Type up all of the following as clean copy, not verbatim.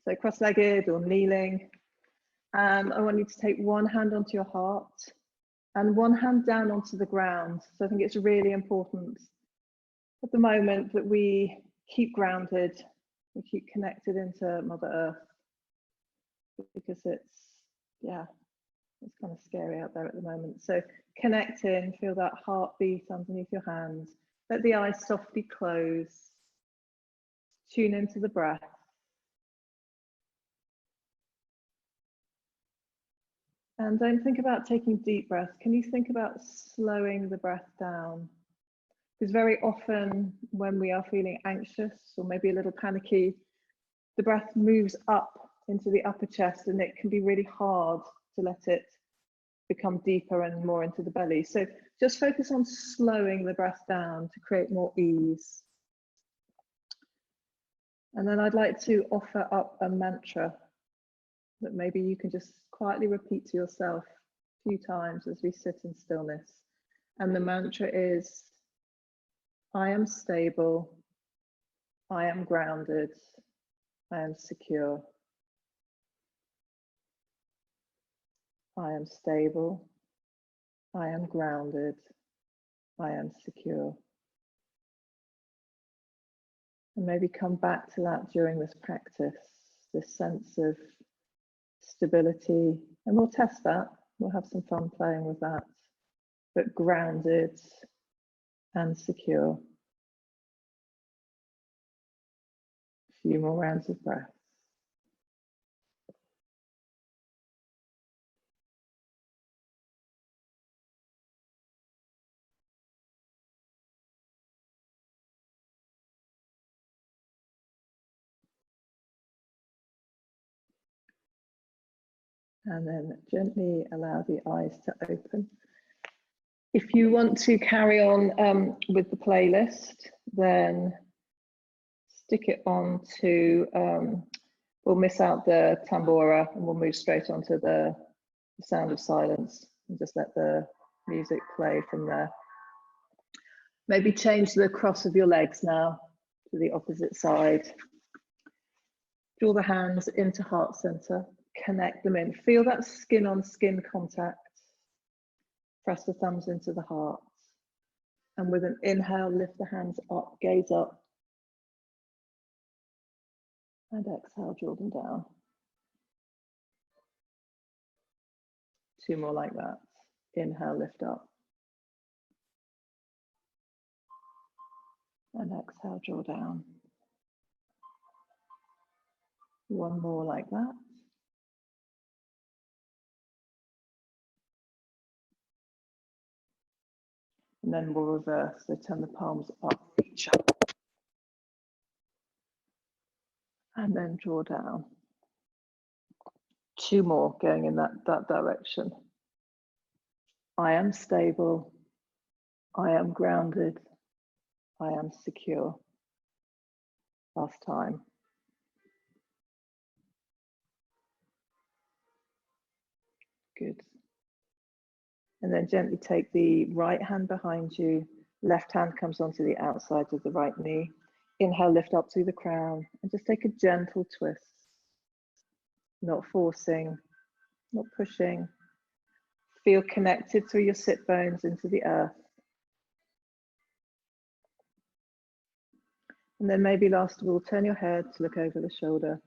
So cross-legged or kneeling. And I want you to take one hand onto your heart and one hand down onto the ground. So I think it's really important at the moment that we keep grounded, we keep connected into Mother Earth, because it's kind of scary out there at the moment. So connect in, feel that heartbeat underneath your hands. Let the eyes softly close. Tune into the breath. And don't think about taking deep breaths. Can you think about slowing the breath down? Because very often when we are feeling anxious or maybe a little panicky, the breath moves up into the upper chest, and it can be really hard to let it become deeper and more into the belly. So just focus on slowing the breath down to create more ease. And then I'd like to offer up a mantra that maybe you can just quietly repeat to yourself a few times as we sit in stillness. And the mantra is, I am stable, I am grounded, I am secure. I am stable, I am grounded, I am secure. And maybe come back to that during this practice, this sense of stability, and we'll test that, we'll have some fun playing with that, but grounded and secure. A few more rounds of breath. And then gently allow the eyes to open. If you want to carry on with the playlist, then stick it on to, we'll miss out the tambora and we'll move straight onto the sound of silence and just let the music play from there. Maybe change the cross of your legs now to the opposite side. Draw the hands into heart center. Connect them in. Feel that skin on skin contact. Press the thumbs into the heart. And with an inhale, lift the hands up, gaze up. And exhale, draw them down. Two more like that. Inhale, lift up. And exhale, draw down. One more like that. And then we'll reverse, so turn the palms up, reach up. And then draw down. Two more going in that direction. I am stable. I am grounded. I am secure. Last time. Good. And then gently take the right hand behind you. Left hand comes onto the outside of the right knee. Inhale, lift up through the crown and just take a gentle twist. Not forcing, not pushing. Feel connected through your sit bones into the earth. And then maybe last of all, turn your head to look over the shoulder.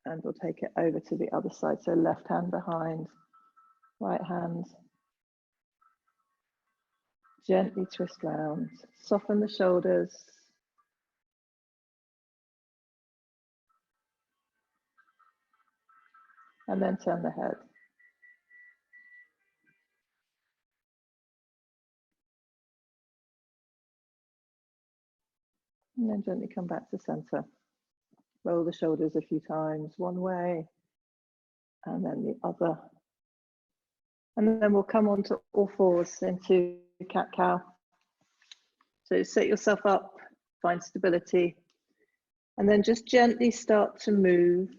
And we'll take it over to the other side. So left hand behind, right hand. Gently twist round, soften the shoulders. And then turn the head. And then gently come back to center. Roll the shoulders a few times, one way, and then the other. And then we'll come on to all fours into cat-cow. So set yourself up, find stability, and then just gently start to move.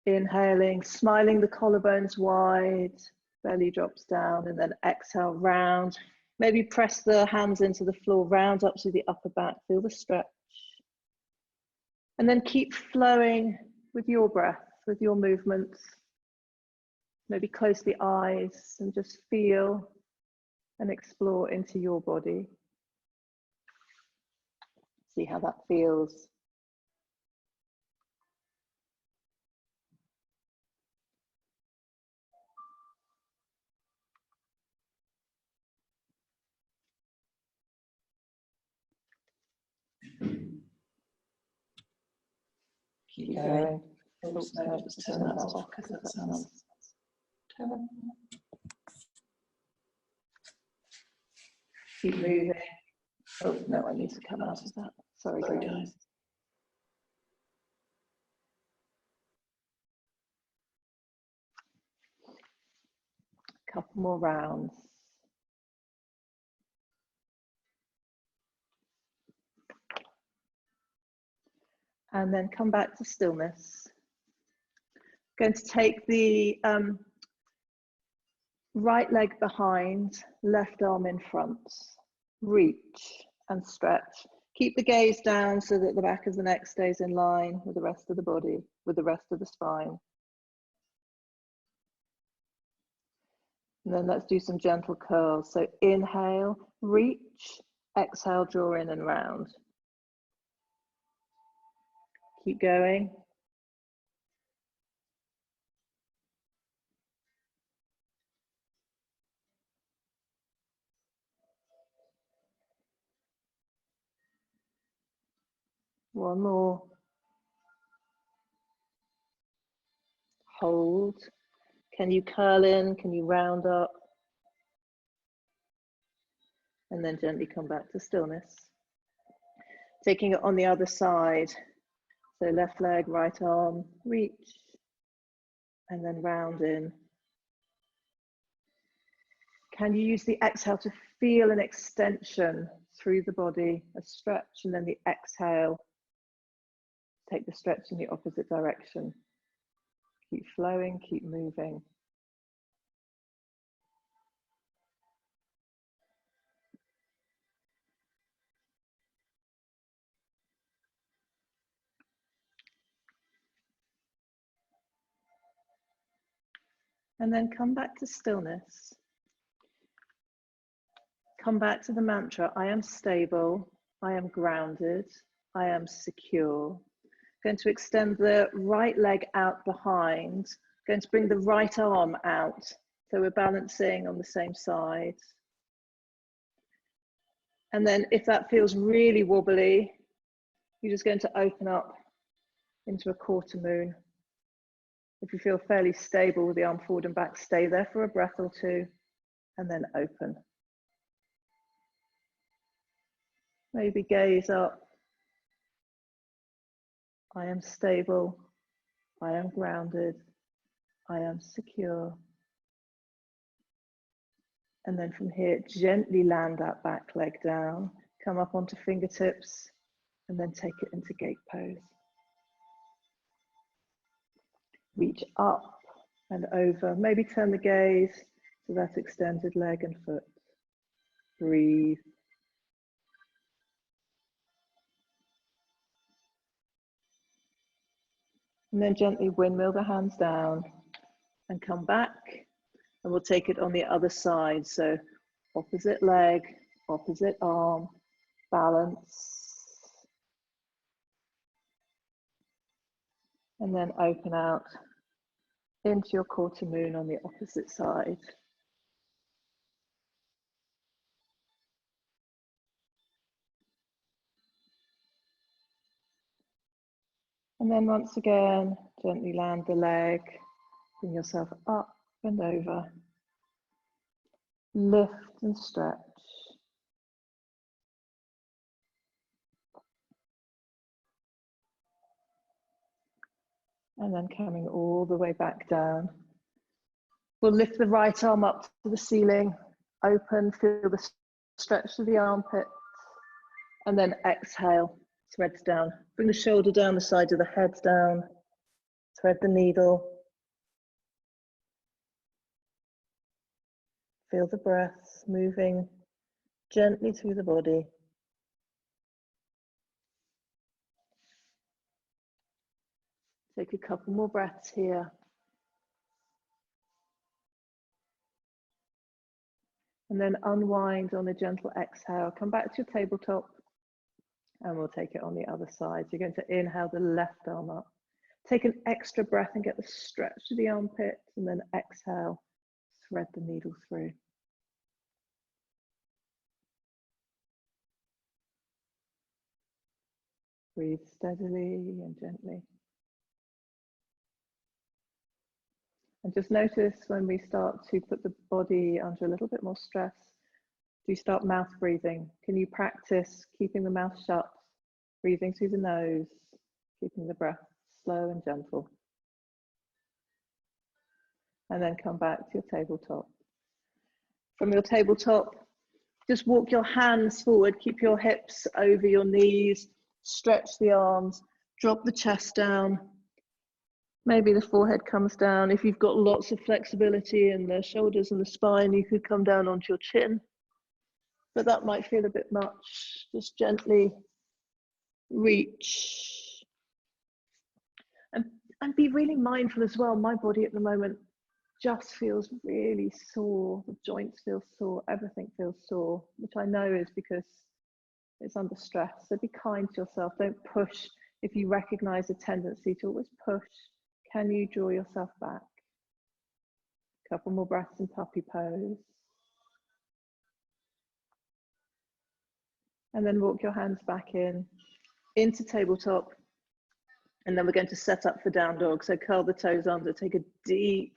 Inhaling, smiling the collarbones wide, belly drops down, and then exhale round. Maybe press the hands into the floor, round up to the upper back, feel the stretch. And then keep flowing with your breath, with your movements. Maybe close the eyes and just feel and explore into your body. See how that feels. Keep going. Oops, no, just turn that off because that sounds terrible. Keep moving. Oh, no, I need to come out of that. Sorry, guys. Couple more rounds. And then come back to stillness. Going to take the right leg behind, left arm in front. Reach and stretch. Keep the gaze down so that the back of the neck stays in line with the rest of the body, with the rest of the spine. And then let's do some gentle curls. So inhale, reach, exhale, draw in and round. Keep going. One more. Hold. Can you curl in? Can you round up? And then gently come back to stillness. Taking it on the other side. So left leg, right arm, reach, and then round in. Can you use the exhale to feel an extension through the body, a stretch, and then the exhale, take the stretch in the opposite direction. Keep flowing, keep moving. And then come back to stillness. Come back to the mantra, I am stable, I am grounded, I am secure. Going to extend the right leg out behind, going to bring the right arm out. So we're balancing on the same side. And then if that feels really wobbly, you're just going to open up into a quarter moon. If you feel fairly stable with the arm forward and back, stay there for a breath or two and then open. Maybe gaze up. I am stable, I am grounded, I am secure. And then from here, gently land that back leg down, come up onto fingertips, and then take it into gate pose. Reach up and over, maybe turn the gaze to that extended leg and foot. Breathe. And then gently windmill the hands down and come back. And we'll take it on the other side. So opposite leg, opposite arm, balance. And then open out into your quarter moon on the opposite side. And then once again, gently land the leg, bring yourself up and over. Lift and stretch. And then coming all the way back down. We'll lift the right arm up to the ceiling, open, feel the stretch to the armpit, and then exhale, threads down. Bring the shoulder down, the side of the head down, thread the needle. Feel the breath moving gently through the body. Take a couple more breaths here. And then unwind on a gentle exhale. Come back to your tabletop and we'll take it on the other side. So you're going to inhale the left arm up. Take an extra breath and get the stretch to the armpit, and then exhale, thread the needle through. Breathe steadily and gently. And just notice when we start to put the body under a little bit more stress, do you start mouth breathing? Can you practice keeping the mouth shut, breathing through the nose, keeping the breath slow and gentle? And then come back to your tabletop. From your tabletop, just walk your hands forward, keep your hips over your knees, stretch the arms, drop the chest down. Maybe the forehead comes down. If you've got lots of flexibility in the shoulders and the spine, you could come down onto your chin. But that might feel a bit much. Just gently reach. And be really mindful as well. My body at the moment just feels really sore. The joints feel sore, everything feels sore, which I know is because it's under stress. So be kind to yourself. Don't push. If you recognize a tendency to always push, can you draw yourself back? A couple more breaths in puppy pose. And then walk your hands back in, into tabletop. And then we're going to set up for down dog. So curl the toes under, take a deep,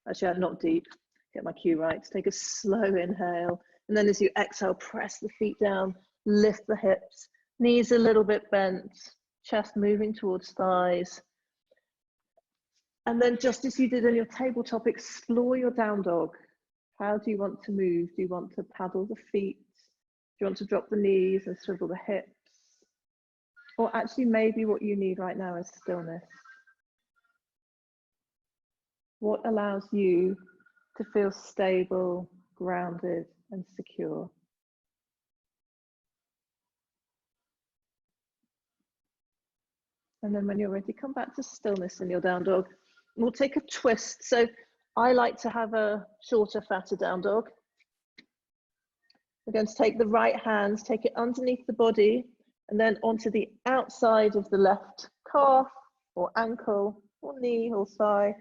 actually not deep, get my cue right. Take a slow inhale. And then as you exhale, press the feet down, lift the hips, knees a little bit bent, chest moving towards thighs. And then just as you did in your tabletop, explore your down dog. How do you want to move? Do you want to paddle the feet? Do you want to drop the knees and swivel the hips? Or actually maybe what you need right now is stillness. What allows you to feel stable, grounded, and secure? And then when you're ready, come back to stillness in your down dog. We'll take a twist. So I like to have a shorter, fatter down dog. We're going to take the right hand, take it underneath the body, and then onto the outside of the left calf or ankle or knee or thigh,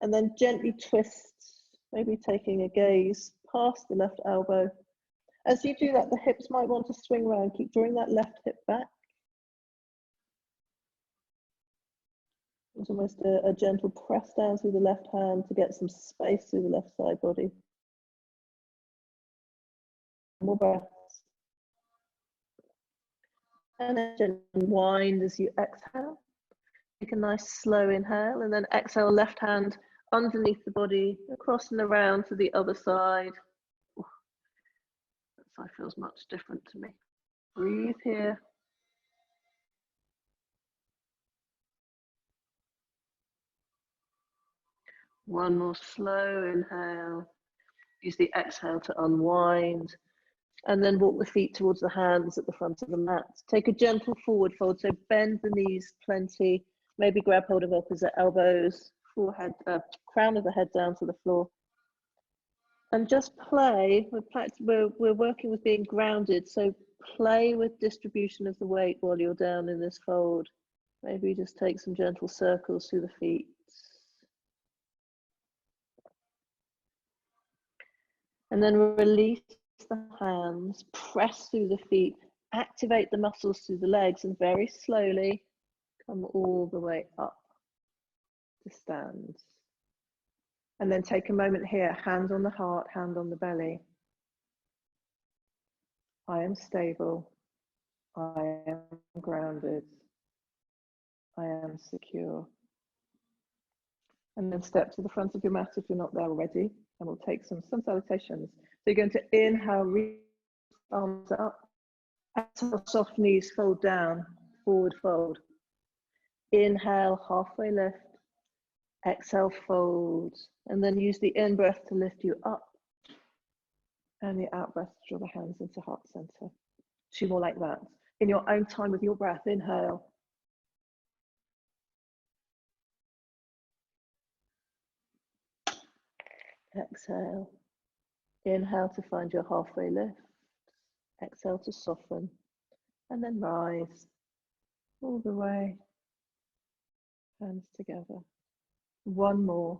and then gently twist, maybe taking a gaze past the left elbow. As you do that, the hips might want to swing around. Keep drawing that left hip back. It's almost a gentle press down through the left hand to get some space through the left side body. More breaths. And then gently unwind as you exhale. Take a nice slow inhale and then exhale, left hand underneath the body, across and around to the other side. Ooh, that side feels much different to me. Breathe here. One more slow inhale. Use the exhale to unwind. And then walk the feet towards the hands at the front of the mat. Take a gentle forward fold. So bend the knees plenty. Maybe grab hold of opposite elbows. Forehead, crown of the head down to the floor. And just play. We're working with being grounded. So play with distribution of the weight while you're down in this fold. Maybe just take some gentle circles through the feet. And then release the hands, press through the feet, activate the muscles through the legs, and very slowly come all the way up to stand. And then take a moment here, hand on the heart, hand on the belly. I am stable. I am grounded. I am secure. And then step to the front of your mat if you're not there already, and we'll take some sun salutations. So you're going to inhale, reach arms up. Exhale, soft knees fold down, forward fold. Inhale, halfway lift. Exhale, fold. And then use the in-breath to lift you up. And the out breath, draw the hands into heart center. 2 more like that. In your own time with your breath, inhale. Exhale. Inhale to find your halfway lift. Exhale to soften. And then rise all the way. Hands together. 1 more.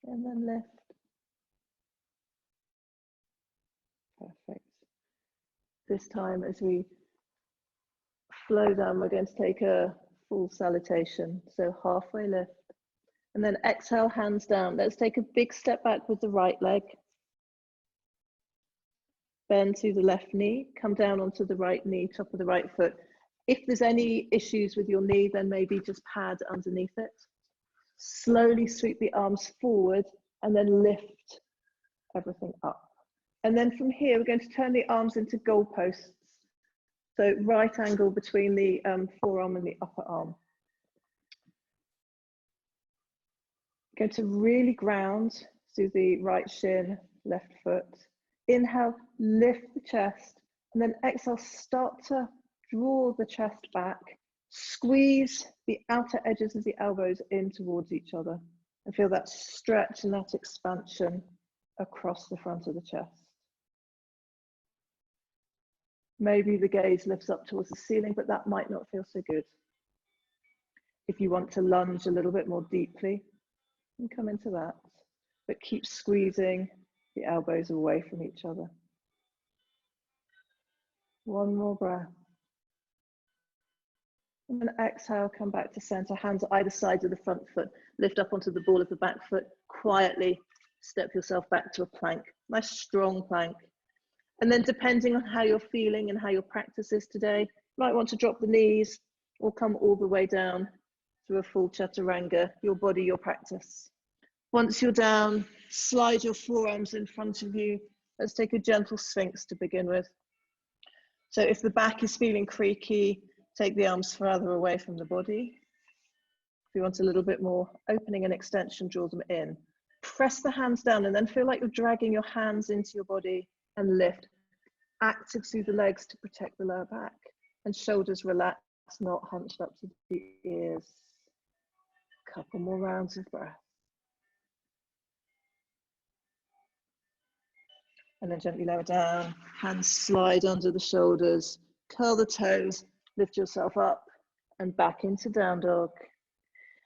And then lift. Perfect. This time as we flow down, we're going to take a full salutation. So halfway lift. And then exhale, hands down. Let's take a big step back with the right leg. Bend to the left knee, come down onto the right knee, top of the right foot. If there's any issues with your knee, then maybe just pad underneath it. Slowly sweep the arms forward and then lift everything up. And then from here, we're going to turn the arms into goalposts. So right angle between the forearm and the upper arm. Going to really ground through the right shin, left foot. Inhale, lift the chest, and then exhale, start to draw the chest back. Squeeze the outer edges of the elbows in towards each other and feel that stretch and that expansion across the front of the chest. Maybe the gaze lifts up towards the ceiling, but that might not feel so good. If you want to lunge a little bit more deeply, and come into that, but keep squeezing the elbows away from each other. 1 more breath. And then exhale, come back to center, hands either side of the front foot, lift up onto the ball of the back foot, quietly step yourself back to a plank, nice strong plank. And then depending on how you're feeling and how your practice is today, you might want to drop the knees or come all the way down to a full chaturanga, your body, your practice. Once you're down, slide your forearms in front of you. Let's take a gentle sphinx to begin with. So if the back is feeling creaky, take the arms further away from the body. If you want a little bit more opening and extension, draw them in. Press the hands down and then feel like you're dragging your hands into your body and lift. Active through the legs to protect the lower back and shoulders relaxed, not hunched up to the ears. Couple more rounds of breath. And then gently lower down, hands slide under the shoulders, curl the toes, lift yourself up and back into down dog.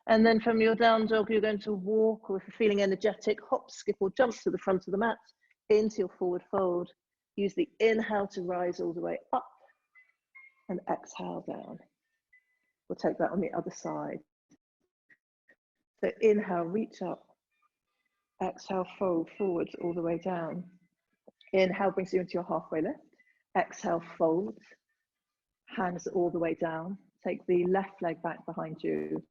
And then from your down dog, you're going to walk, or if you're feeling energetic, hop, skip or jump to the front of the mat into your forward fold. Use the inhale to rise all the way up and exhale down. We'll take that on the other side. So inhale, reach up. Exhale, fold forwards all the way down. Inhale brings you into your halfway lift. Exhale, fold. Hands all the way down. Take the left leg back behind you.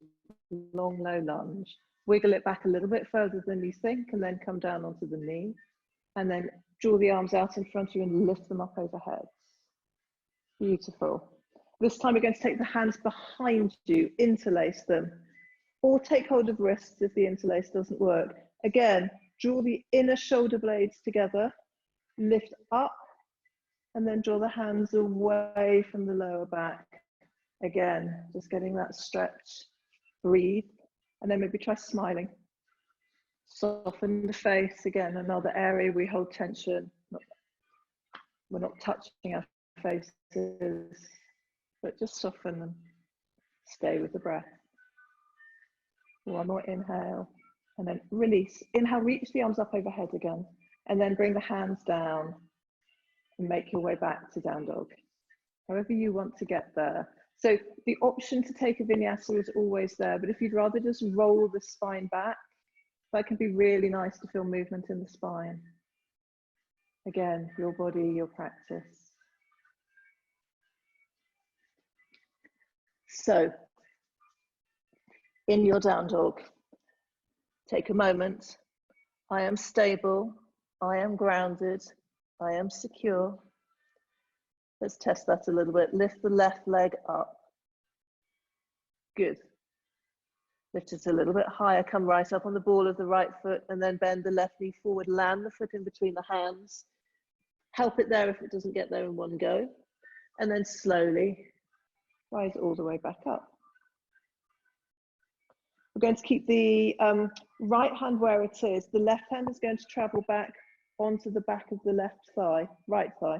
Long, low lunge. Wiggle it back a little bit further than you think and then come down onto the knee. And then draw the arms out in front of you and lift them up overhead. Beautiful. This time we're going to take the hands behind you, interlace them, or take hold of wrists if the interlace doesn't work. Again, draw the inner shoulder blades together, lift up, and then draw the hands away from the lower back. Again, just getting that stretch. Breathe, and then maybe try smiling. Soften the face. Again, another area we hold tension. We're not touching our faces, but just soften them. Stay with the breath. 1 more inhale, and then release. Inhale, reach the arms up overhead again, and then bring the hands down and make your way back to down dog. However you want to get there. So the option to take a vinyasa is always there, but if you'd rather just roll the spine back, that can be really nice to feel movement in the spine. Again, your body, your practice. So, in your down dog, take a moment. I am stable, I am grounded, I am secure. Let's test that a little bit. Lift the left leg up. Good. Lift it a little bit higher, come right up on the ball of the right foot, and then bend the left knee forward, land the foot in between the hands. Help it there if it doesn't get there in one go. And then slowly rise all the way back up. We're going to keep the right hand where it is. The left hand is going to travel back onto the back of the left thigh, right thigh.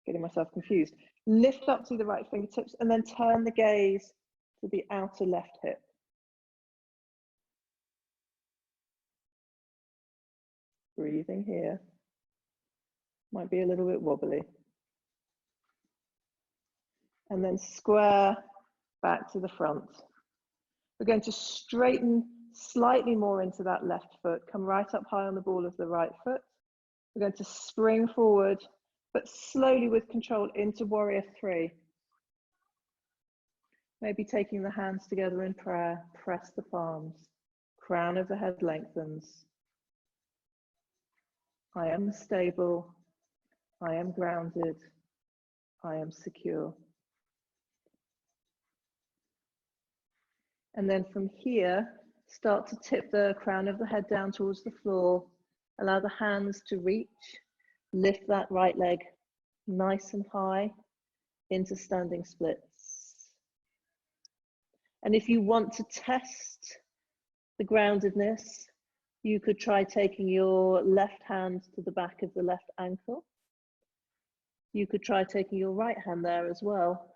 Getting myself confused. Lift up to the right fingertips and then turn the gaze to the outer left hip. Breathing here. Might be a little bit wobbly. And then square back to the front. We're going to straighten slightly more into that left foot. Come right up high on the ball of the right foot. We're going to spring forward, but slowly with control into warrior three. Maybe taking the hands together in prayer, press the palms, crown of the head lengthens. I am stable, I am grounded, I am secure. And then from here, start to tip the crown of the head down towards the floor. Allow the hands to reach. Lift that right leg nice and high into standing splits. And if you want to test the groundedness, you could try taking your left hand to the back of the left ankle. You could try taking your right hand there as well.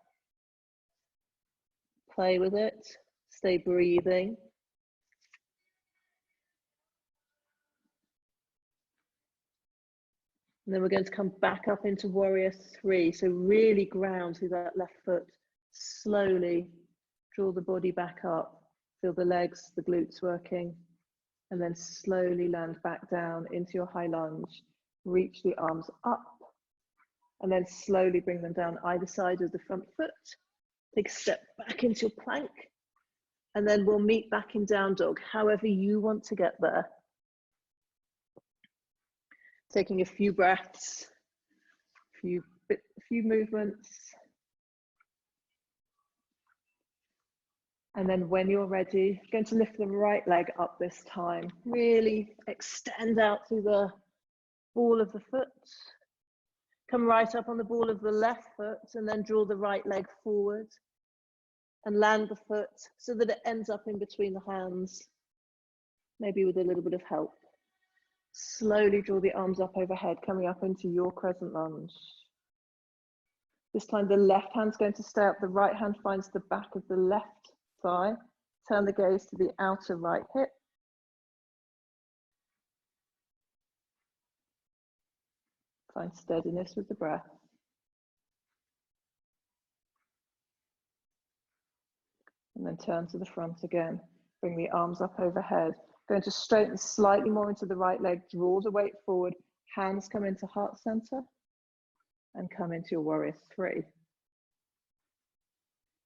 Play with it, stay breathing. And then we're going to come back up into warrior three. So really ground through that left foot. Slowly draw the body back up. Feel the legs, the glutes working. And then slowly land back down into your high lunge. Reach the arms up. And then slowly bring them down either side of the front foot. Take a step back into your plank. And then we'll meet back in down dog, however you want to get there. Taking a few breaths, a few movements. And then when you're ready, you're going to lift the right leg up this time. Really extend out through the ball of the foot. Come right up on the ball of the left foot and then draw the right leg forward and land the foot so that it ends up in between the hands, maybe with a little bit of help. Slowly draw the arms up overhead, coming up into your crescent lunge. This time the left hand's going to stay up, the right hand finds the back of the left thigh. Turn the gaze to the outer right hip. Find steadiness with the breath. And then turn to the front again. Bring the arms up overhead. Going to straighten slightly more into the right leg, draw the weight forward, hands come into heart center and come into your warrior three.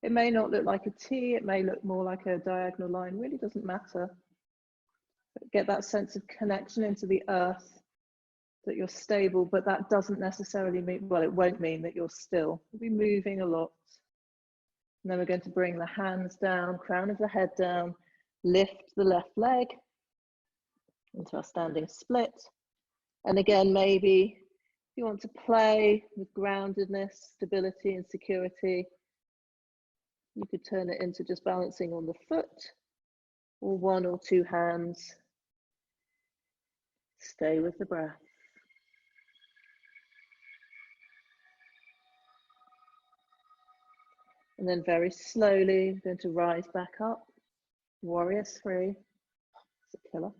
It may not look like a T, it may look more like a diagonal line, really doesn't matter. But get that sense of connection into the earth, that you're stable, but that doesn't necessarily mean, well, it won't mean that you're still. You'll be moving a lot. And then we're going to bring the hands down, crown of the head down, lift the left leg into our standing split. And again, maybe you want to play with groundedness, stability and security. You could turn it into just balancing on the foot or one or two hands. Stay with the breath. And then very slowly, I'm going to rise back up. Warrior three. It's a killer.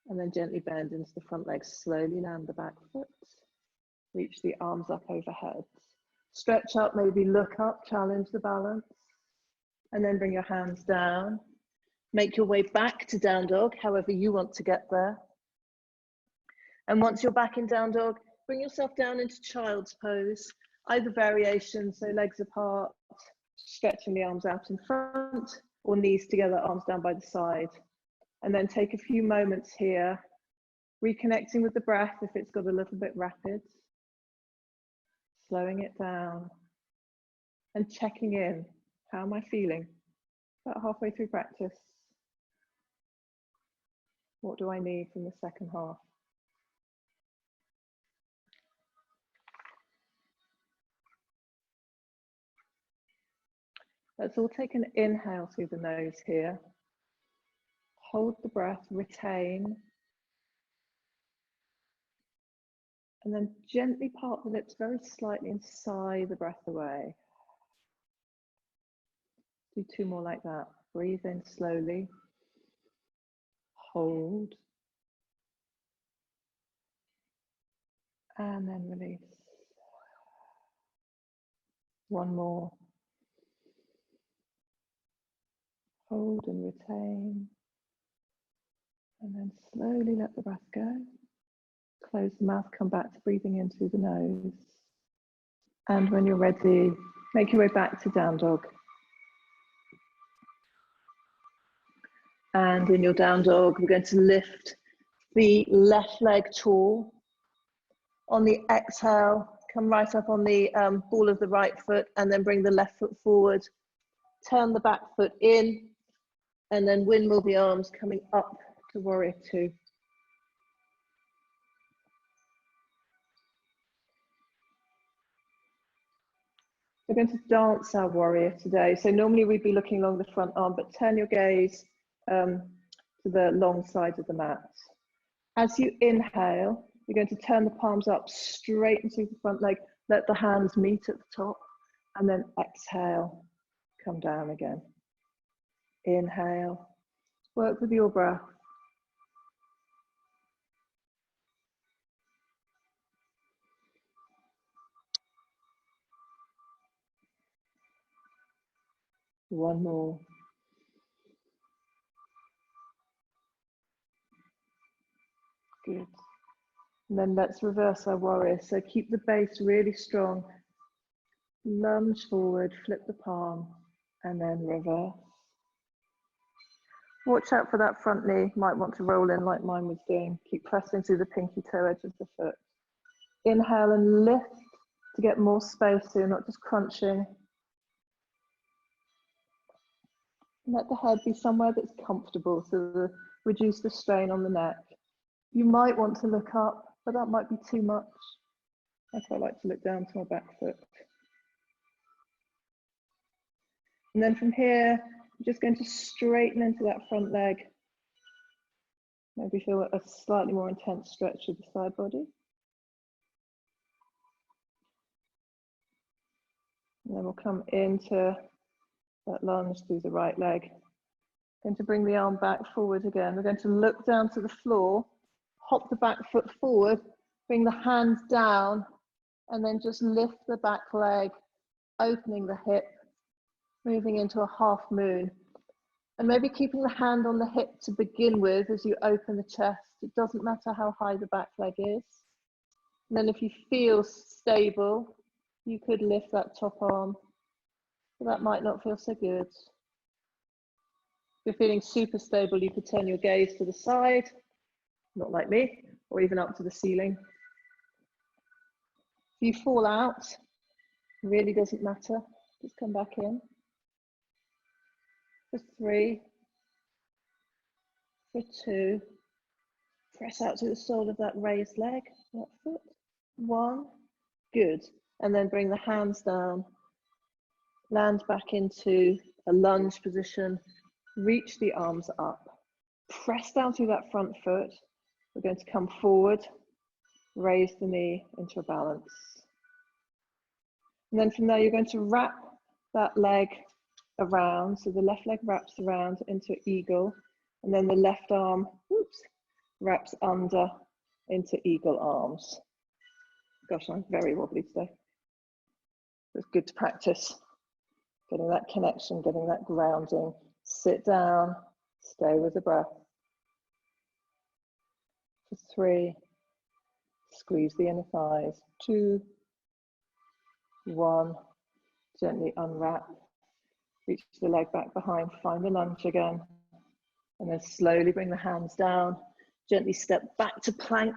And then gently bend into the front leg. Slowly land the back foot. Reach the arms up overhead. Stretch up, maybe look up, challenge the balance. And then bring your hands down. Make your way back to down dog, however you want to get there. And once you're back in down dog, bring yourself down into child's pose. Either variation, so legs apart, stretching the arms out in front, or knees together, arms down by the side. And then take a few moments here, reconnecting with the breath if it's got a little bit rapid, slowing it down, and checking in. How am I feeling? About halfway through practice. What do I need from the second half? Let's all take an inhale through the nose here. Hold the breath, retain. And then gently part the lips very slightly and sigh the breath away. Do 2 more like that. Breathe in slowly. Hold. And then release. 1 more. Hold and retain. And then slowly let the breath go. Close the mouth, come back to breathing in through the nose. And when you're ready, make your way back to down dog. And in your down dog, we're going to lift the left leg tall. On the exhale, come right up on the ball of the right foot and then bring the left foot forward. Turn the back foot in and then windmill the arms coming up to warrior 2. We're going to dance our warrior today. So normally we'd be looking along the front arm, but turn your gaze to the long side of the mat. As you inhale, you're going to turn the palms up straight into the front leg. Let the hands meet at the top and then exhale, come down again. Inhale, work with your breath. One more. Good. And then let's reverse our warrior. So keep the base really strong. Lunge forward, flip the palm, and then reverse. Watch out for that front knee. Might want to roll in like mine was doing. Keep pressing through the pinky toe edge of the foot. Inhale and lift to get more space so you're not just crunching. Let the head be somewhere that's comfortable so reduce the strain on the neck. You might want to look up, but that might be too much. I quite like to look down to my back foot. And then from here, I'm just going to straighten into that front leg. Maybe feel a slightly more intense stretch of the side body. And then we'll come into that lunge through the right leg. Going to bring the arm back forward again. We're going to look down to the floor, hop the back foot forward, bring the hands down, and then just lift the back leg, opening the hip, moving into a half moon. And maybe keeping the hand on the hip to begin with as you open the chest. It doesn't matter how high the back leg is. And then if you feel stable, you could lift that top arm. But that might not feel so good. If you're feeling super stable, you could turn your gaze to the side, not like me, or even up to the ceiling. If you fall out, it really doesn't matter. Just come back in. For 3, for 2, press out to the sole of that raised leg, that foot. 1, good. And then bring the hands down, land back into a lunge position, reach the arms up, press down through that front foot. We're going to come forward, raise the knee into a balance. And then from there, you're going to wrap that leg around. So the left leg wraps around into eagle, and then the left arm, wraps under into eagle arms. Gosh, I'm very wobbly today. It's good to practice. Getting that connection, getting that grounding. Sit down, stay with the breath. For 3, squeeze the inner thighs. 2, 1, gently unwrap. Reach the leg back behind, find the lunge again. And then slowly bring the hands down. Gently step back to plank,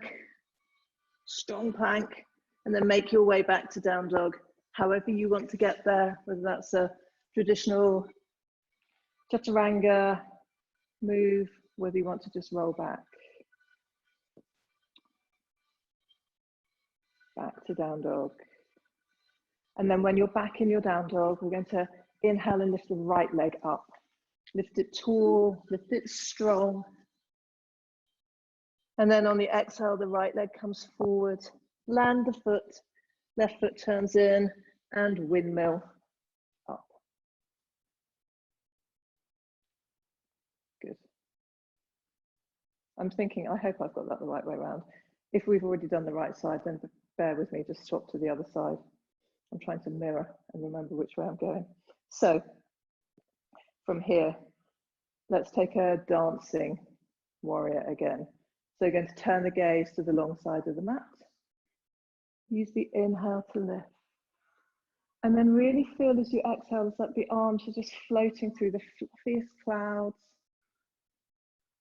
strong plank, and then make your way back to down dog. However you want to get there, whether that's a traditional chaturanga move, whether you want to just roll back to down dog. And then when you're back in your down dog, we're going to inhale and lift the right leg up. Lift it tall, lift it strong. And then on the exhale, the right leg comes forward, land the foot, left foot turns in, and windmill up. Good. I'm thinking, I hope I've got that the right way around. If we've already done the right side, then bear with me, just swap to the other side. I'm trying to mirror and remember which way I'm going. So from here, let's take a dancing warrior again. So you're going to turn the gaze to the long side of the mat. Use the inhale to lift. And then really feel as you exhale that the arms are just floating through the fluffiest clouds.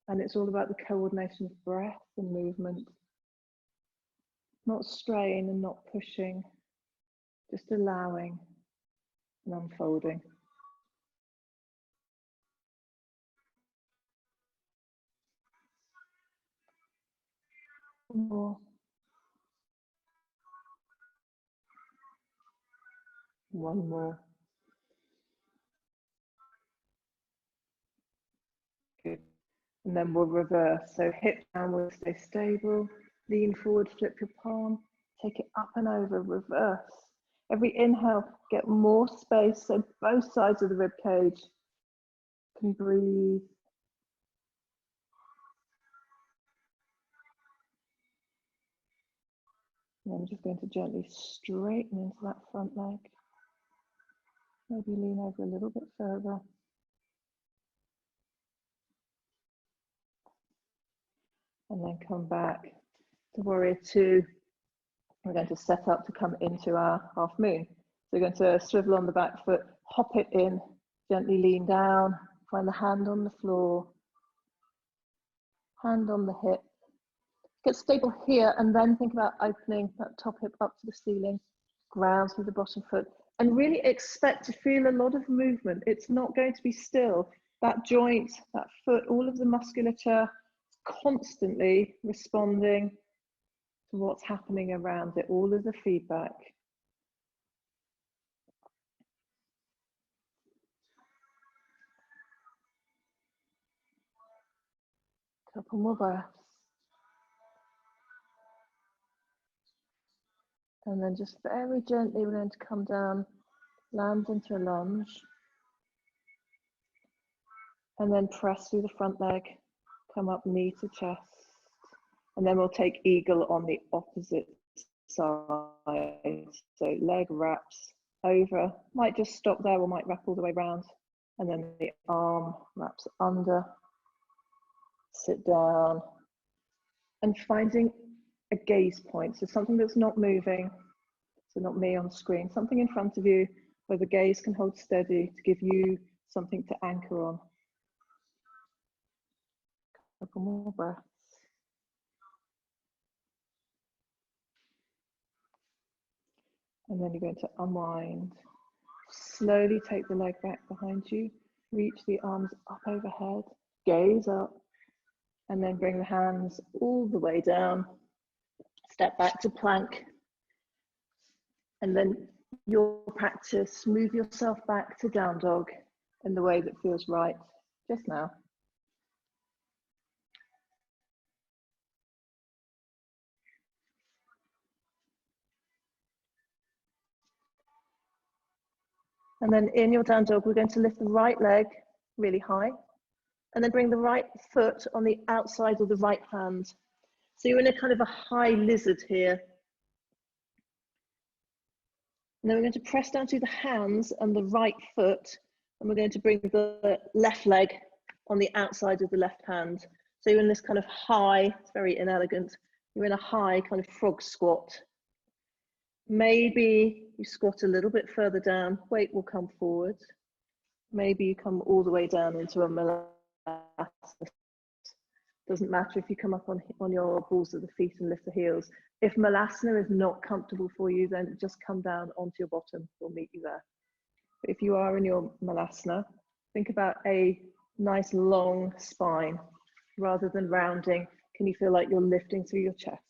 And it's all about the coordination of breath and movement. Not strain and not pushing, just allowing and unfolding. More. One more. Good. And then we'll reverse. So hip downward, stay stable. Lean forward, flip your palm. Take it up and over, reverse. Every inhale, get more space so both sides of the rib cage can breathe. And I'm just going to gently straighten into that front leg. Maybe lean over a little bit further. And then come back to warrior two. We're going to set up to come into our half moon. So we're going to swivel on the back foot, hop it in, gently lean down, find the hand on the floor, hand on the hip. Get stable here and then think about opening that top hip up to the ceiling, ground through the bottom foot, and really expect to feel a lot of movement. It's not going to be still. That joint, that foot, all of the musculature constantly responding to what's happening around it, all of the feedback. Couple more breaths. And then just very gently, we're going to come down, land into a lunge. And then press through the front leg, come up knee to chest. And then we'll take eagle on the opposite side. So leg wraps over, might just stop there or might wrap all the way around. And then the arm wraps under, sit down. And finding a gaze point, so something that's not moving, so not me on screen, something in front of you where the gaze can hold steady to give you something to anchor on. Couple more breaths. And then you're going to unwind. Slowly take the leg back behind you, reach the arms up overhead, gaze up, and then bring the hands all the way down. Step back to plank. And then your practice, move yourself back to down dog in the way that feels right just now. And then in your down dog, we're going to lift the right leg really high and then bring the right foot on the outside of the right hand. So you're in a kind of a high lizard here. And then we're going to press down through the hands and the right foot, and we're going to bring the left leg on the outside of the left hand. So you're in this kind of high, it's very inelegant, you're in a high kind of frog squat. Maybe you squat a little bit further down, weight will come forward. Maybe you come all the way down into a malasana. Doesn't matter if you come up on your balls of the feet and lift the heels. If malasana is not comfortable for you, then just come down onto your bottom. We'll meet you there. If you are in your malasana, think about a nice long spine rather than rounding. Can you feel like you're lifting through your chest?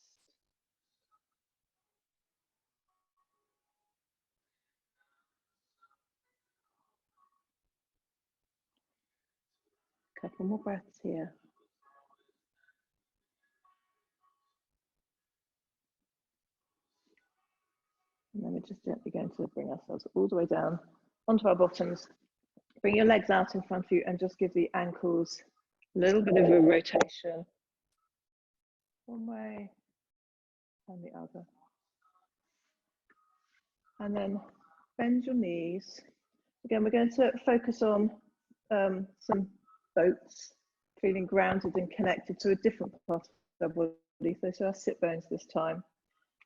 Couple more breaths here. And then we're just gently going to bring ourselves all the way down onto our bottoms. Bring your legs out in front of you and just give the ankles a little bit of a rotation. One way and the other. And then bend your knees. Again, we're going to focus on some boats, feeling grounded and connected to a different part of our body. So our sit bones this time.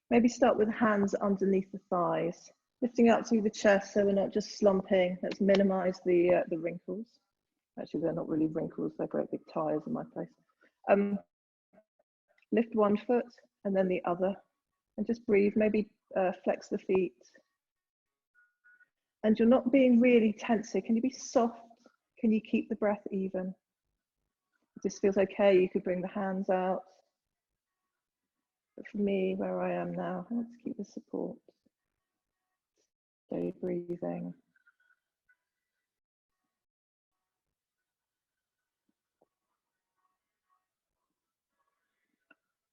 Maybe start with hands underneath the thighs, lifting up through the chest so we're not just slumping. Let's minimize the wrinkles. Actually, they're not really wrinkles, they're great big tires in my place. Lift one foot and then the other, and just breathe. Maybe flex the feet. And you're not being really tense here. Can you be soft? Can you keep the breath even? If this feels okay, you could bring the hands out. But for me, where I am now, let's keep the support. Stay breathing.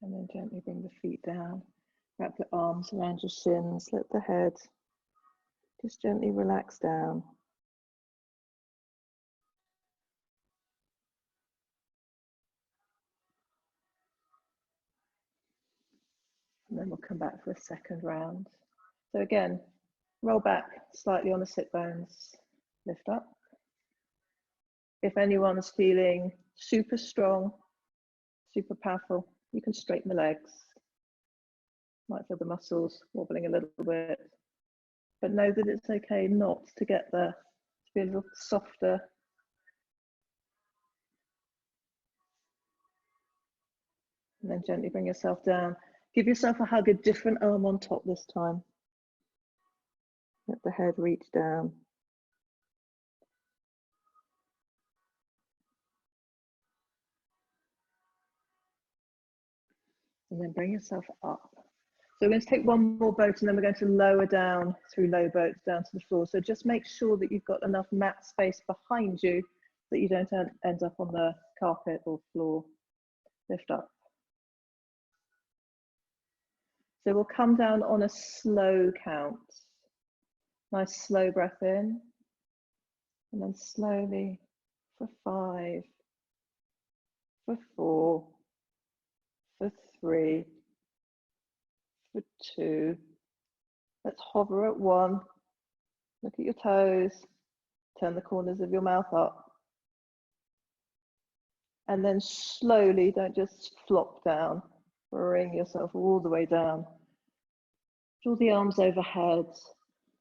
And then gently bring the feet down. Wrap the arms around your shins. Let the head just gently relax down. And then we'll come back for a second round. So again, roll back slightly on the sit bones. Lift up. If anyone's feeling super strong, super powerful, you can straighten the legs. Might feel the muscles wobbling a little bit, but know that it's okay not to get there, to be a little softer. And then gently bring yourself down. Give yourself a hug, a different arm on top this time. Let the head reach down. And then bring yourself up. So we're going to take one more boat and then we're going to lower down through low boats down to the floor. So just make sure that you've got enough mat space behind you that you don't end up on the carpet or floor. Lift up. So we'll come down on a slow count. Nice slow breath in. And then slowly for 5, for 4, for 3, for 2. Let's hover at 1. Look at your toes. Turn the corners of your mouth up. And then slowly, don't just flop down. Bring yourself all the way down. Draw the arms overhead.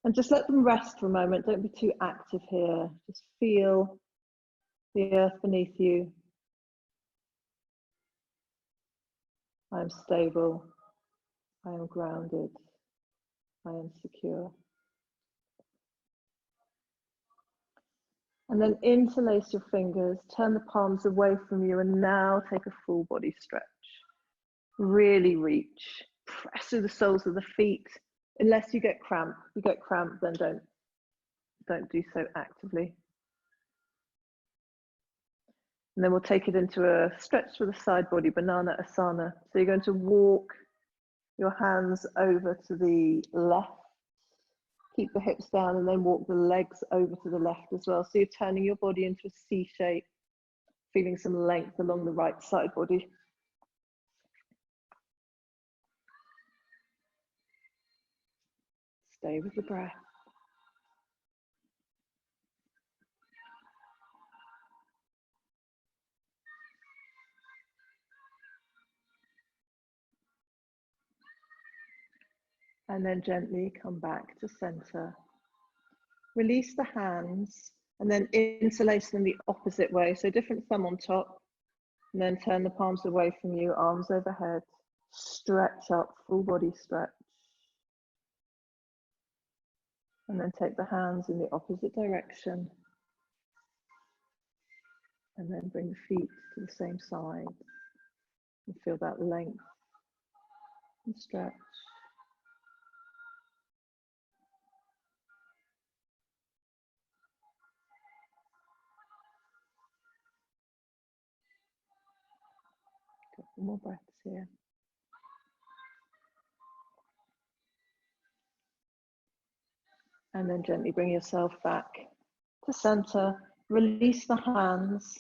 And just let them rest for a moment. Don't be too active here. Just feel the earth beneath you. I am stable. I am grounded. I am secure. And then interlace your fingers, turn the palms away from you, and now take a full body stretch. Really reach. Press through the soles of the feet. Unless you get cramp. If you get cramp, then don't do so actively. And then we'll take it into a stretch for the side body, banana asana. So you're going to walk your hands over to the left. Keep the hips down and then walk the legs over to the left as well. So you're turning your body into a C shape, feeling some length along the right side body. Stay with the breath. And then gently come back to center. Release the hands and then interlace them the opposite way. So different thumb on top, and then turn the palms away from you, arms overhead. Stretch up, full body stretch. And then take the hands in the opposite direction. And then bring the feet to the same side. And feel that length and stretch. Couple more breaths here. And then gently bring yourself back to center. Release the hands,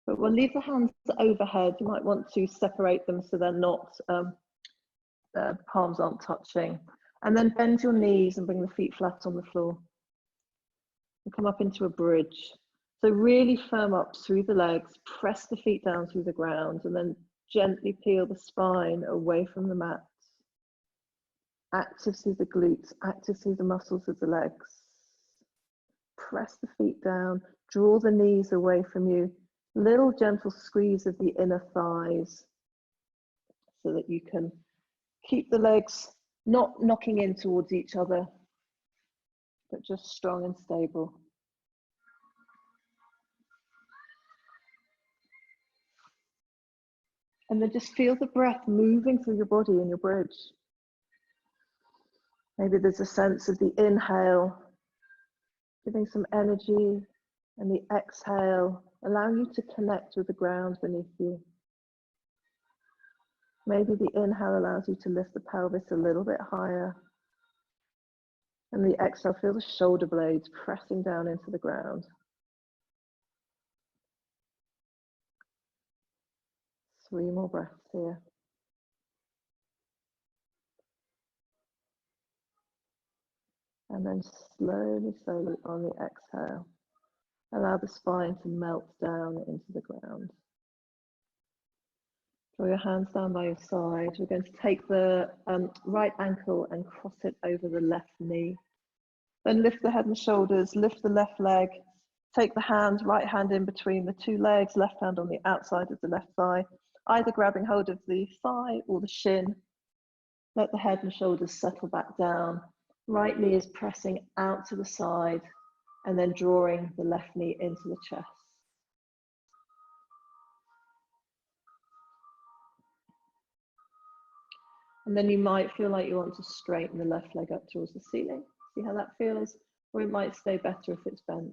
but we'll leave the hands overhead. You might want to separate them so they're not, the palms aren't touching. And then bend your knees and bring the feet flat on the floor. And come up into a bridge. So really firm up through the legs, press the feet down through the ground, and then gently peel the spine away from the mat. Active through the glutes, active through the muscles of the legs. Press the feet down, draw the knees away from you. Little gentle squeeze of the inner thighs so that you can keep the legs not knocking in towards each other, but just strong and stable. And then just feel the breath moving through your body in your bridge. Maybe there's a sense of the inhale, giving some energy, and the exhale, allowing you to connect with the ground beneath you. Maybe the inhale allows you to lift the pelvis a little bit higher. And the exhale, feel the shoulder blades pressing down into the ground. 3 more breaths here. And then slowly, slowly on the exhale, allow the spine to melt down into the ground. Draw your hands down by your side. We're going to take the right ankle and cross it over the left knee. Then lift the head and shoulders, lift the left leg. Take the hand, right hand in between the 2 legs, left hand on the outside of the left thigh, either grabbing hold of the thigh or the shin. Let the head and shoulders settle back down. Right knee is pressing out to the side and then drawing the left knee into the chest. And then you might feel like you want to straighten the left leg up towards the ceiling. See how that feels? Or it might stay better if it's bent.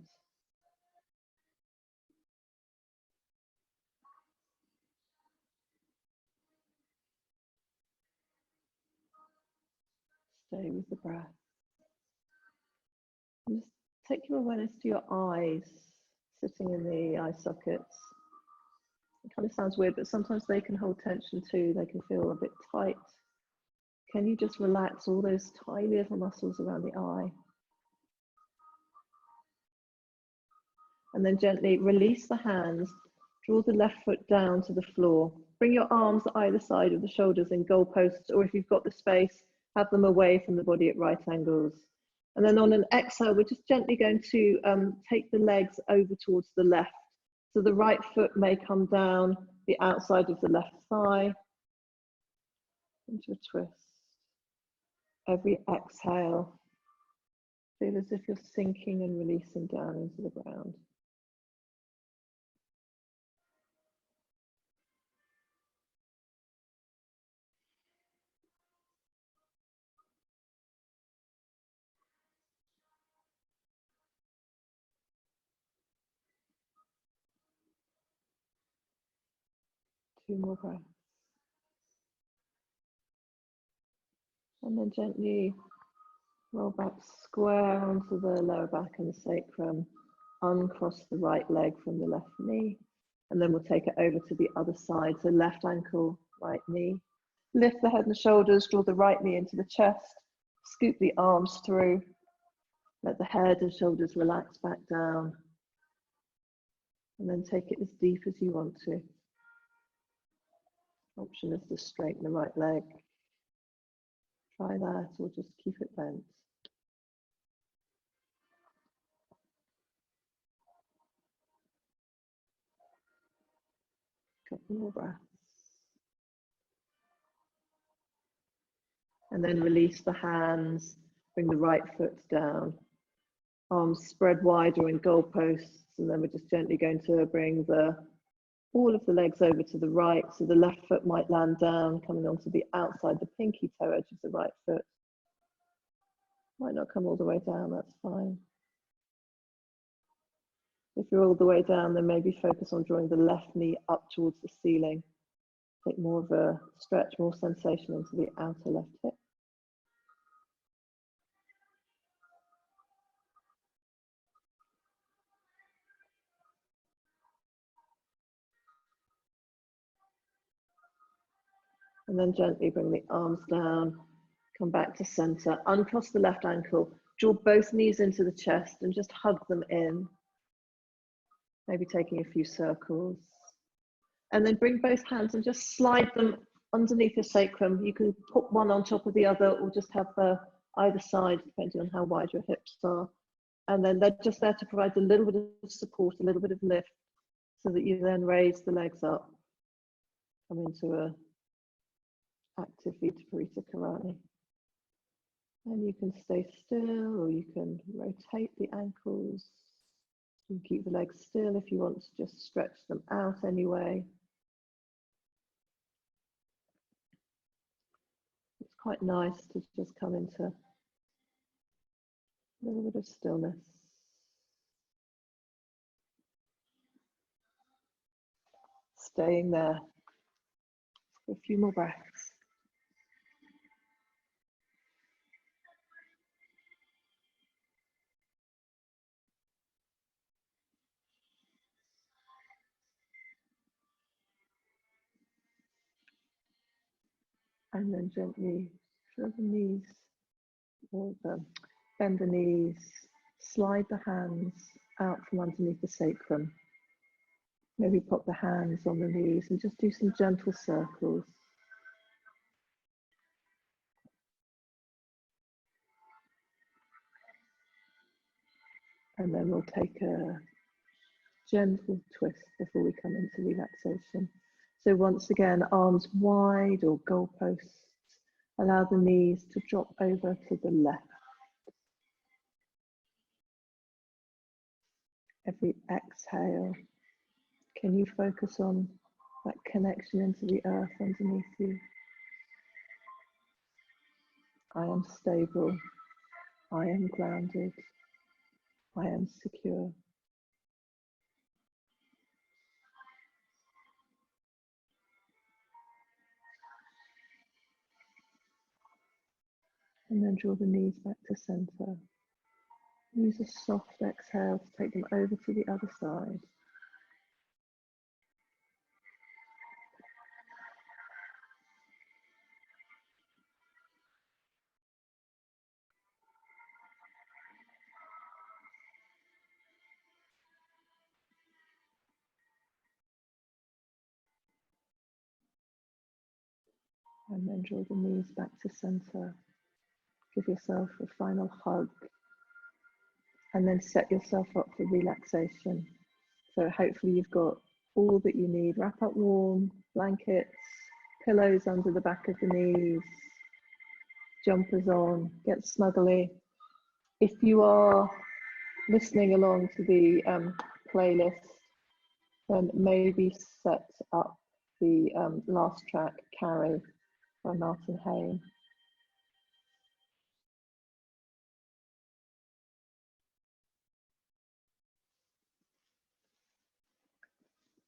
Stay with the breath. And just take your awareness to your eyes, sitting in the eye sockets. It kind of sounds weird, but sometimes they can hold tension too. They can feel a bit tight. Can you just relax all those tiny little muscles around the eye? And then gently release the hands, draw the left foot down to the floor. Bring your arms either side of the shoulders in goalposts, or if you've got the space, have them away from the body at right angles. And then on an exhale, we're just gently going to take the legs over towards the left. So the right foot may come down the outside of the left thigh into a twist. Every exhale, feel as if you're sinking and releasing down into the ground. Two more breaths. And then gently roll back square onto the lower back and the sacrum. Uncross the right leg from the left knee. And then we'll take it over to the other side. So left ankle, right knee. Lift the head and shoulders, draw the right knee into the chest. Scoop the arms through. Let the head and shoulders relax back down. And then take it as deep as you want to. Option is to straighten the right leg. Try that, or just keep it bent. Couple more breaths. And then release the hands, Bring the right foot down. Arms spread wider in goalposts, and then we're just gently going to bring all of the legs over to the right, so the left foot might land down, coming onto the outside, the pinky toe edge of the right foot. Might not come all the way down, that's fine. If you're all the way down, then maybe focus on drawing the left knee up towards the ceiling. Take more of a stretch, more sensation into the outer left hip. And then gently bring the arms down, come back to center, uncross the left ankle, draw both knees into the chest and just hug them in. Maybe taking a few circles. And then bring both hands and just slide them underneath your sacrum. You can put one on top of the other or just have either side, depending on how wide your hips are. And then they're just there to provide a little bit of support, a little bit of lift, so that you then raise the legs up, come into a active Vita Parita Karani. And you can stay still, or you can rotate the ankles. You can keep the legs still if you want to just stretch them out anyway. It's quite nice to just come into a little bit of stillness. Staying there for a few more breaths. And then gently draw the knees, or bend the knees, slide the hands out from underneath the sacrum. Maybe pop the hands on the knees and just do some gentle circles. And then we'll take a gentle twist before we come into relaxation. So once again, arms wide or goalposts. Allow the knees to drop over to the left. Every exhale, can you focus on that connection into the earth underneath you? I am stable. I am grounded. I am secure. And then draw the knees back to center. Use a soft exhale to take them over to the other side. And then draw the knees back to center. Give yourself a final hug. And then set yourself up for relaxation. So hopefully you've got all that you need. Wrap up warm, blankets, pillows under the back of the knees, jumpers on, get snuggly. If you are listening along to the playlist, then maybe set up the last track, Carry, by Martin Hain.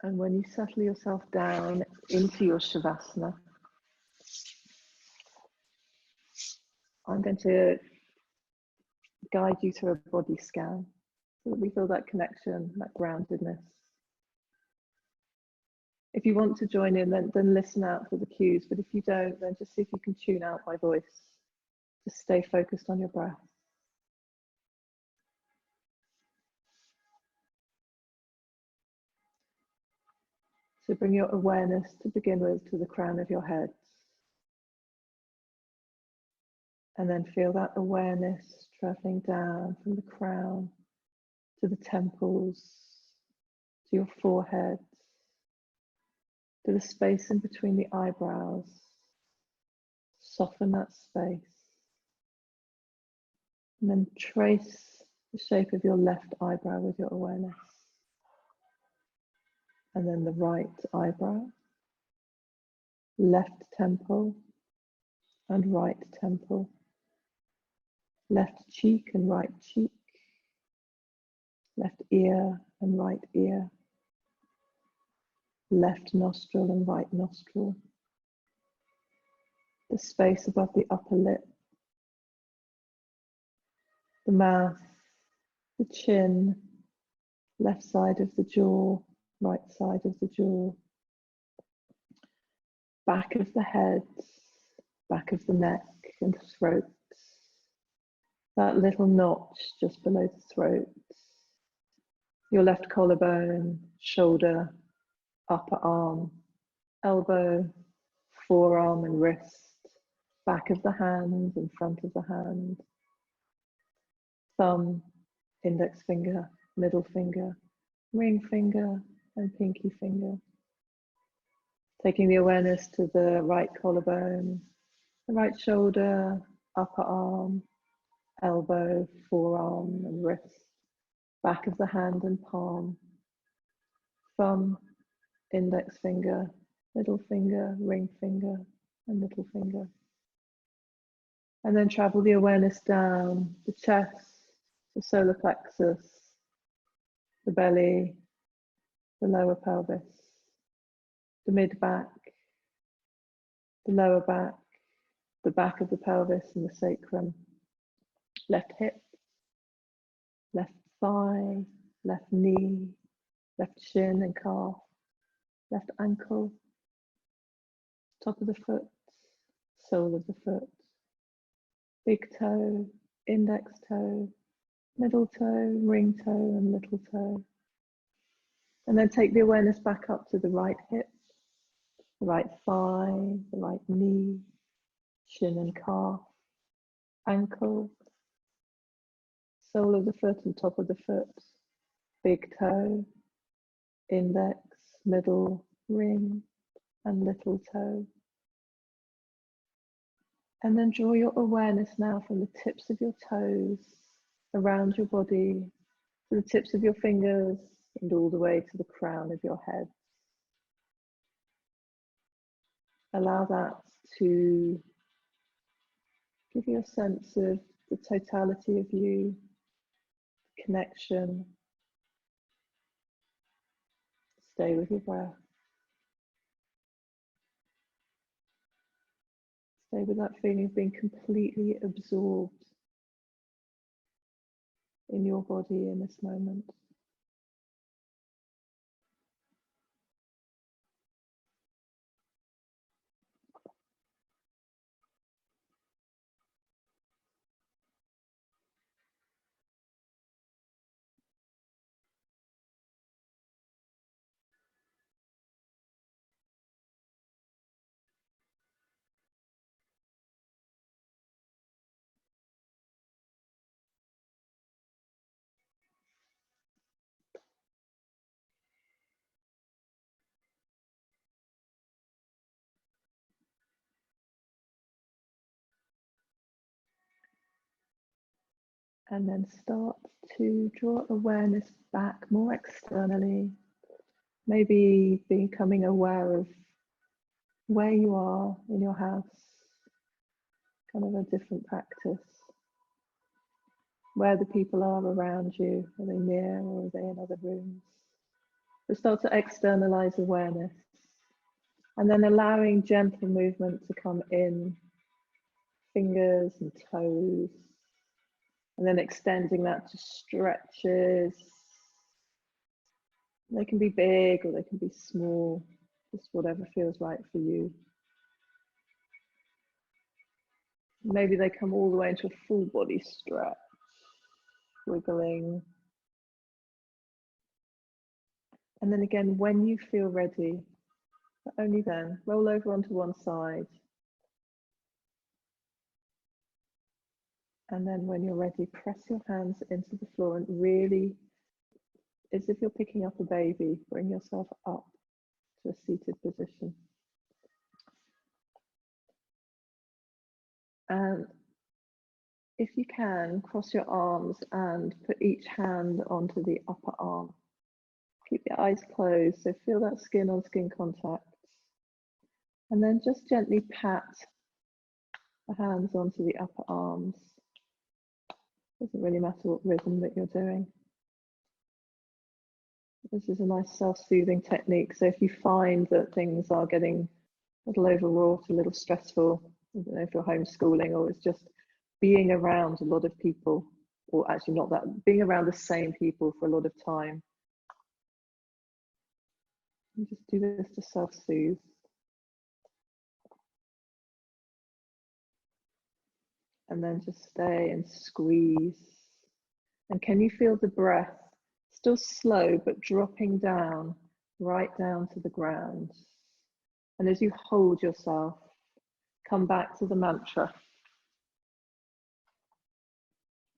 And when you settle yourself down into your Shavasana, I'm going to guide you through a body scan so that we feel that connection, that groundedness. If you want to join in, then listen out for the cues, but if you don't, then just see if you can tune out my voice. Just stay focused on your breath. So bring your awareness to begin with to the crown of your head. And then feel that awareness traveling down from the crown to the temples, to your forehead, to the space in between the eyebrows. Soften that space. And then trace the shape of your left eyebrow with your awareness. And then the right eyebrow, left temple and right temple, left cheek and right cheek, left ear and right ear, left nostril and right nostril, the space above the upper lip, the mouth, the chin, left side of the jaw, right side of the jaw, back of the head, back of the neck and throat, that little notch just below the throat, your left collarbone, shoulder, upper arm, elbow, forearm and wrist, back of the hand and front of the hand, thumb, index finger, middle finger, ring finger and pinky finger. Taking the awareness to the right collarbone, the right shoulder, upper arm, elbow, forearm and wrist, back of the hand and palm, thumb, index finger, middle finger, ring finger and little finger. And then travel the awareness down the chest, the solar plexus, the belly, the lower pelvis, the mid back, the lower back, the back of the pelvis and the sacrum, left hip, left thigh, left knee, left shin and calf, left ankle, top of the foot, sole of the foot, big toe, index toe, middle toe, ring toe and little toe. And then take the awareness back up to the right hip, the right thigh, the right knee, shin and calf, ankle, sole of the foot and top of the foot, big toe, index, middle, ring and little toe. And then draw your awareness now from the tips of your toes around your body to the tips of your fingers and all the way to the crown of your head. Allow that to give you a sense of the totality of you, connection. Stay with your breath. Stay with that feeling of being completely absorbed in your body in this moment. And then start to draw awareness back more externally, maybe becoming aware of where you are in your house, kind of a different practice, where the people are around you, are they near or are they in other rooms? But start to externalize awareness and then allowing gentle movement to come in, fingers and toes, and then extending that to stretches. They can be big or they can be small, just whatever feels right for you. Maybe they come all the way into a full body stretch, wiggling. And then again, when you feel ready, but only then, roll over onto one side. And then when you're ready, press your hands into the floor and really, as if you're picking up a baby, bring yourself up to a seated position. And if you can, cross your arms and put each hand onto the upper arm. Keep your eyes closed, so feel that skin on skin contact. And then just gently pat the hands onto the upper arms. Doesn't really matter what rhythm that you're doing. This is a nice self-soothing technique. So if you find that things are getting a little overwrought, a little stressful, I don't know if you're homeschooling or it's just being around a lot of people, or actually not that, being around the same people for a lot of time. You just do this to self-soothe. And then just stay and squeeze. And can you feel the breath still slow, but dropping down, right down to the ground? And as you hold yourself, come back to the mantra.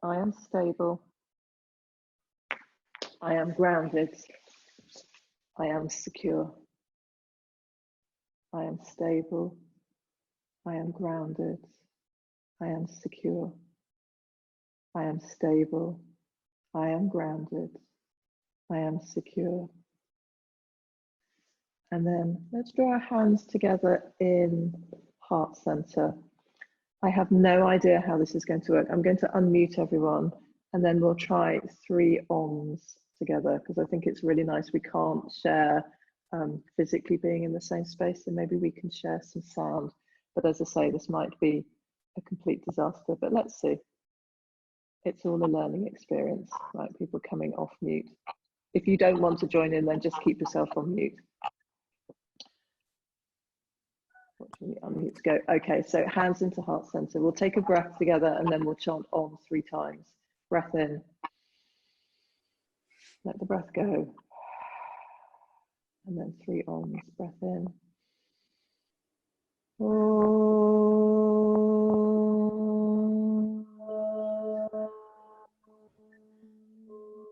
I am stable. I am grounded. I am secure. I am stable. I am grounded. I am secure. I am stable. I am grounded. I am secure. And then let's draw our hands together in heart center. I have no idea how this is going to work. I'm going to unmute everyone and then we'll try 3 ohms together because I think it's really nice. We can't share physically being in the same space, and maybe we can share some sound. But as I say, this might be a complete disaster, but let's see. It's all a learning experience, right? People coming off mute. If you don't want to join in, then just keep yourself on mute. Watching the unmute go. Okay, so hands into heart center. We'll take a breath together and then we'll chant Om 3 times. Breath in. Let the breath go. And then 3 Oms. Breath in. Om.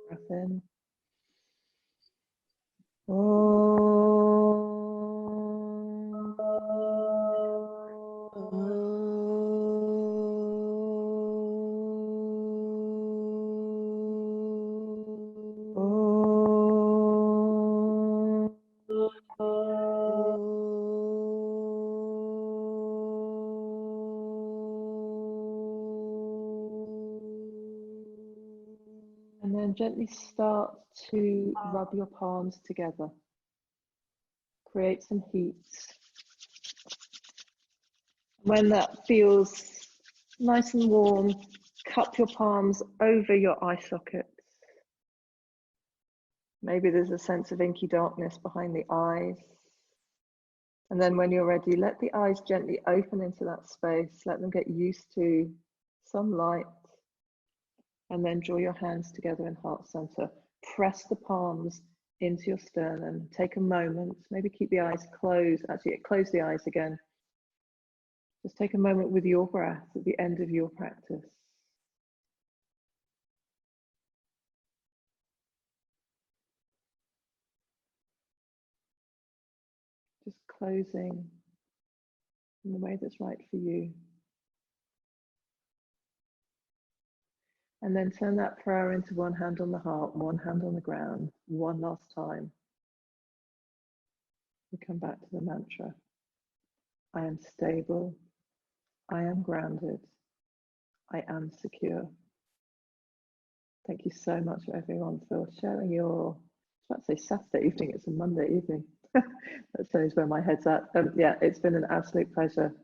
Breath in. Om. And then gently start to rub your palms together. Create some heat. When that feels nice and warm, cup your palms over your eye sockets. Maybe there's a sense of inky darkness behind the eyes. And then when you're ready, let the eyes gently open into that space. Let them get used to some light. And then draw your hands together in heart center. Press the palms into your sternum. Take a moment, maybe keep the eyes closed. Actually, close the eyes again. Just take a moment with your breath at the end of your practice. Just closing in the way that's right for you. And then turn that prayer into 1 hand on the heart, 1 hand on the ground, one last time. We come back to the mantra. I am stable. I am grounded. I am secure. Thank you so much, everyone, for sharing your, I was about to say Saturday evening, it's a Monday evening. That shows where my head's at. Yeah, it's been an absolute pleasure